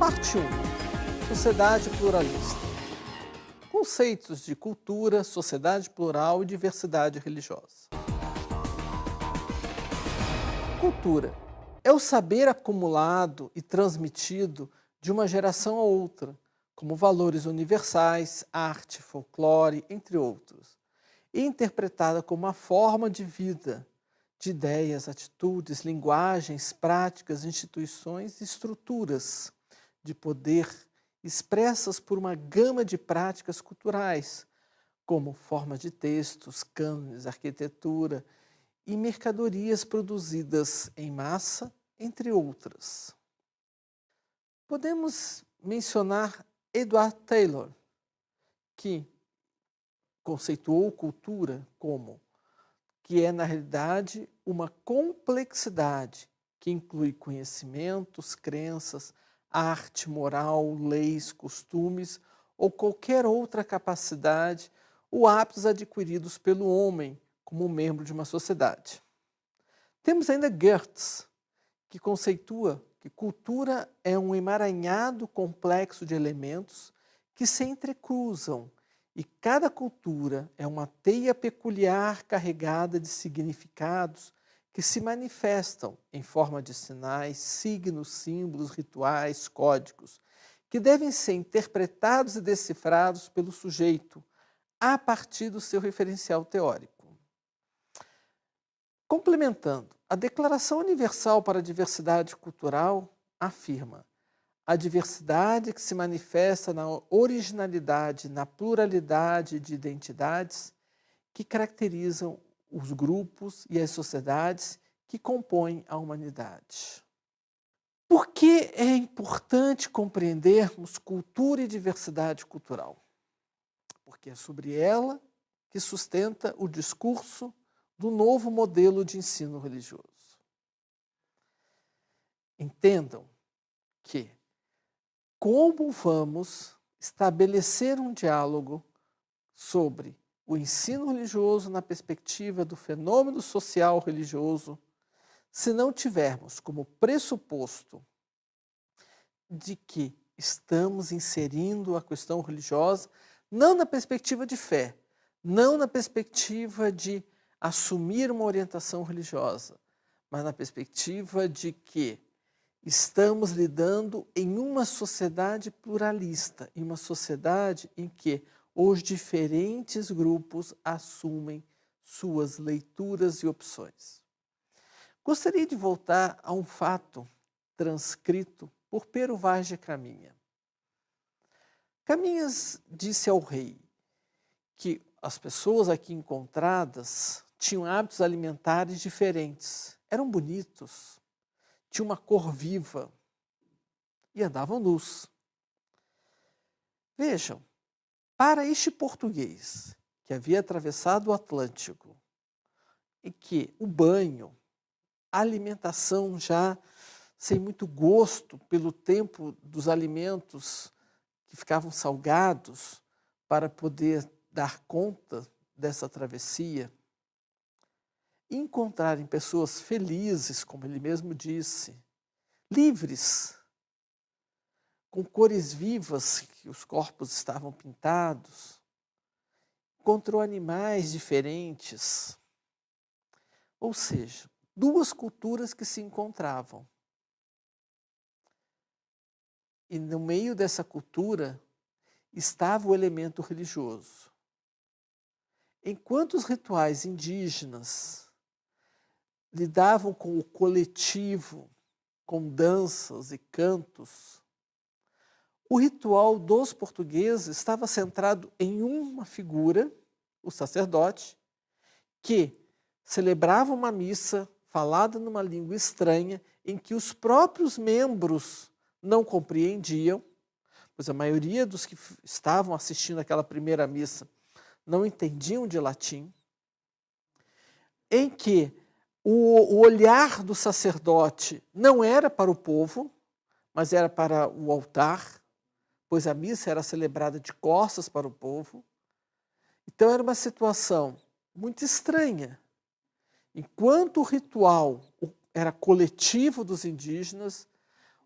Parte 1. Sociedade pluralista. Conceitos de cultura, sociedade plural e diversidade religiosa. Cultura é o saber acumulado e transmitido de uma geração a outra, como valores universais, arte, folclore, entre outros, e interpretada como uma forma de vida, de ideias, atitudes, linguagens, práticas, instituições e estruturas de poder expressas por uma gama de práticas culturais, como formas de textos, cânones, arquitetura e mercadorias produzidas em massa, entre outras. Podemos mencionar Edward Taylor, que conceituou cultura como que é, na realidade, uma complexidade que inclui conhecimentos, crenças, arte, moral, leis, costumes ou qualquer outra capacidade ou hábitos adquiridos pelo homem como membro de uma sociedade. Temos ainda Goethe, que conceitua que cultura é um emaranhado complexo de elementos que se entrecruzam, e cada cultura é uma teia peculiar carregada de significados que se manifestam em forma de sinais, signos, símbolos, rituais, códigos, que devem ser interpretados e decifrados pelo sujeito a partir do seu referencial teórico. Complementando, a Declaração Universal para a Diversidade Cultural afirma: a diversidade que se manifesta na originalidade, na pluralidade de identidades que caracterizam os grupos e as sociedades que compõem a humanidade. Por que é importante compreendermos cultura e diversidade cultural? Porque é sobre ela que sustenta o discurso do novo modelo de ensino religioso. Entendam que como vamos estabelecer um diálogo sobre o ensino religioso na perspectiva do fenômeno social religioso, se não tivermos como pressuposto de que estamos inserindo a questão religiosa não na perspectiva de fé, não na perspectiva de assumir uma orientação religiosa, mas na perspectiva de que estamos lidando em uma sociedade pluralista, em uma sociedade em que os diferentes grupos assumem suas leituras e opções. Gostaria de voltar a um fato transcrito por Pero Vaz de Caminha. Caminhas disse ao rei que as pessoas aqui encontradas tinham hábitos alimentares diferentes, eram bonitos, tinham uma cor viva e andavam nus. Vejam, para este português que havia atravessado o Atlântico e que o banho, a alimentação já sem muito gosto pelo tempo dos alimentos que ficavam salgados para poder dar conta dessa travessia, encontrarem pessoas felizes, como ele mesmo disse, livres, com cores vivas, que os corpos estavam pintados, encontrou animais diferentes, ou seja, duas culturas que se encontravam. E no meio dessa cultura estava o elemento religioso. Enquanto os rituais indígenas lidavam com o coletivo, com danças e cantos, o ritual dos portugueses estava centrado em uma figura, o sacerdote, que celebrava uma missa falada numa língua estranha, em que os próprios membros não compreendiam, pois a maioria dos que estavam assistindo aquela primeira missa não entendiam de latim, em que o olhar do sacerdote não era para o povo, mas era para o altar, pois a missa era celebrada de costas para o povo. Então era uma situação muito estranha. Enquanto o ritual era coletivo dos indígenas,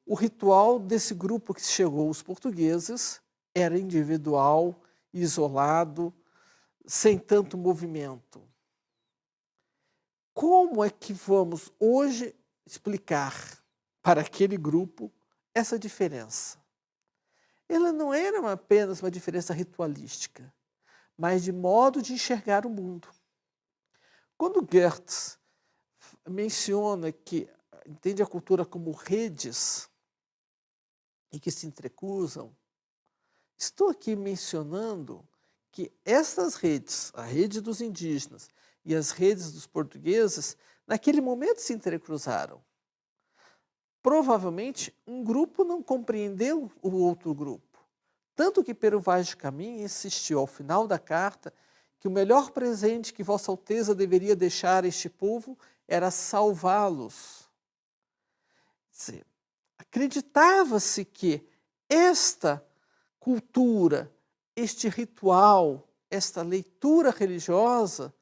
o ritual desse grupo que chegou, os portugueses, era individual, isolado, sem tanto movimento. Como é que vamos hoje explicar para aquele grupo essa diferença? Ela não era apenas uma diferença ritualística, mas de modo de enxergar o mundo. Quando Goethe menciona que entende a cultura como redes e que se entrecruzam, estou aqui mencionando que essas redes, a rede dos indígenas e as redes dos portugueses, naquele momento se entrecruzaram. Provavelmente, um grupo não compreendeu o outro grupo. Tanto que Pero Vaz de Caminha insistiu ao final da carta que o melhor presente que Vossa Alteza deveria deixar a este povo era salvá-los. Acreditava-se que esta cultura, este ritual, esta leitura religiosa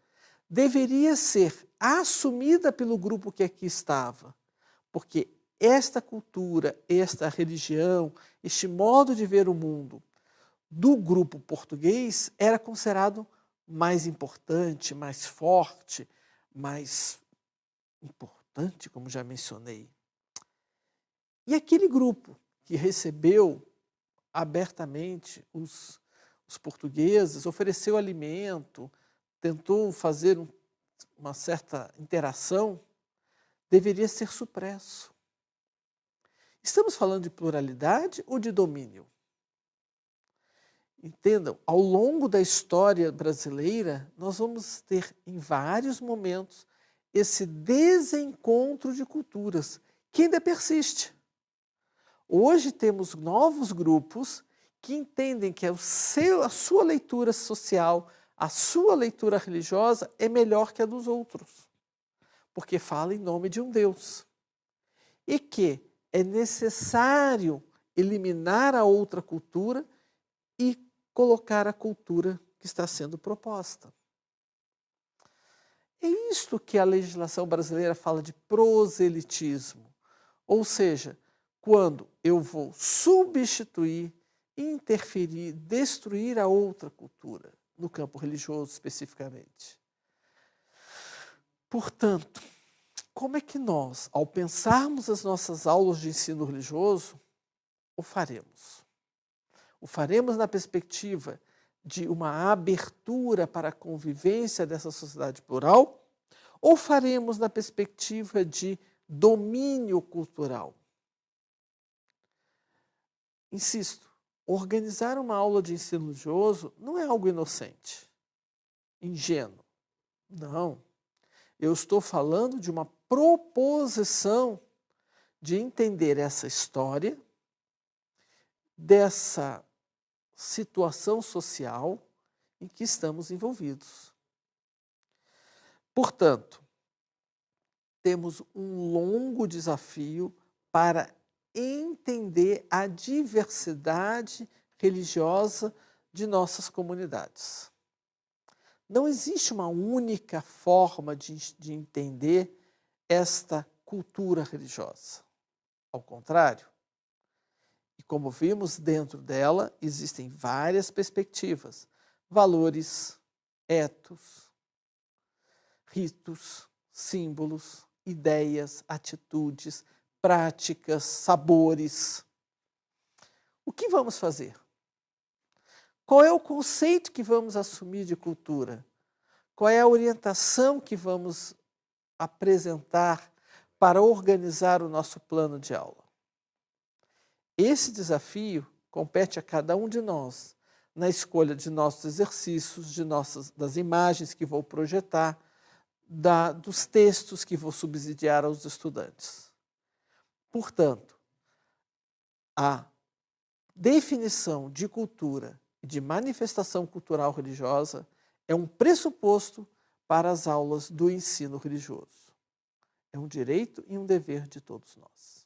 deveria ser assumida pelo grupo que aqui estava, porque esta cultura, esta religião, este modo de ver o mundo do grupo português era considerado mais importante, mais forte, mais importante, como já mencionei. E aquele grupo que recebeu abertamente os portugueses, ofereceu alimento, tentou fazer uma certa interação, deveria ser supresso. Estamos falando de pluralidade ou de domínio? Entendam, ao longo da história brasileira, nós vamos ter em vários momentos esse desencontro de culturas que ainda persiste. Hoje temos novos grupos que entendem que a sua leitura social, a sua leitura religiosa é melhor que a dos outros, porque fala em nome de um Deus. E que é necessário eliminar a outra cultura e colocar a cultura que está sendo proposta. É isto que a legislação brasileira fala de proselitismo, ou seja, quando eu vou substituir, interferir, destruir a outra cultura, no campo religioso especificamente. Portanto, como é que nós, ao pensarmos as nossas aulas de ensino religioso, o faremos? O faremos na perspectiva de uma abertura para a convivência dessa sociedade plural? Ou faremos na perspectiva de domínio cultural? Insisto, organizar uma aula de ensino religioso não é algo inocente, ingênuo. Não. Eu estou falando de uma proposição de entender essa história, dessa situação social em que estamos envolvidos. Portanto, temos um longo desafio para entender a diversidade religiosa de nossas comunidades. Não existe uma única forma de entender esta cultura religiosa. Ao contrário, e como vimos, dentro dela existem várias perspectivas, valores, etos, ritos, símbolos, ideias, atitudes, práticas, sabores. O que vamos fazer? Qual é o conceito que vamos assumir de cultura? Qual é a orientação que vamos apresentar para organizar o nosso plano de aula? Esse desafio compete a cada um de nós, na escolha de nossos exercícios, das imagens que vou projetar, dos textos que vou subsidiar aos estudantes. Portanto, a definição de cultura e de manifestação cultural religiosa é um pressuposto para as aulas do ensino religioso. É um direito e um dever de todos nós.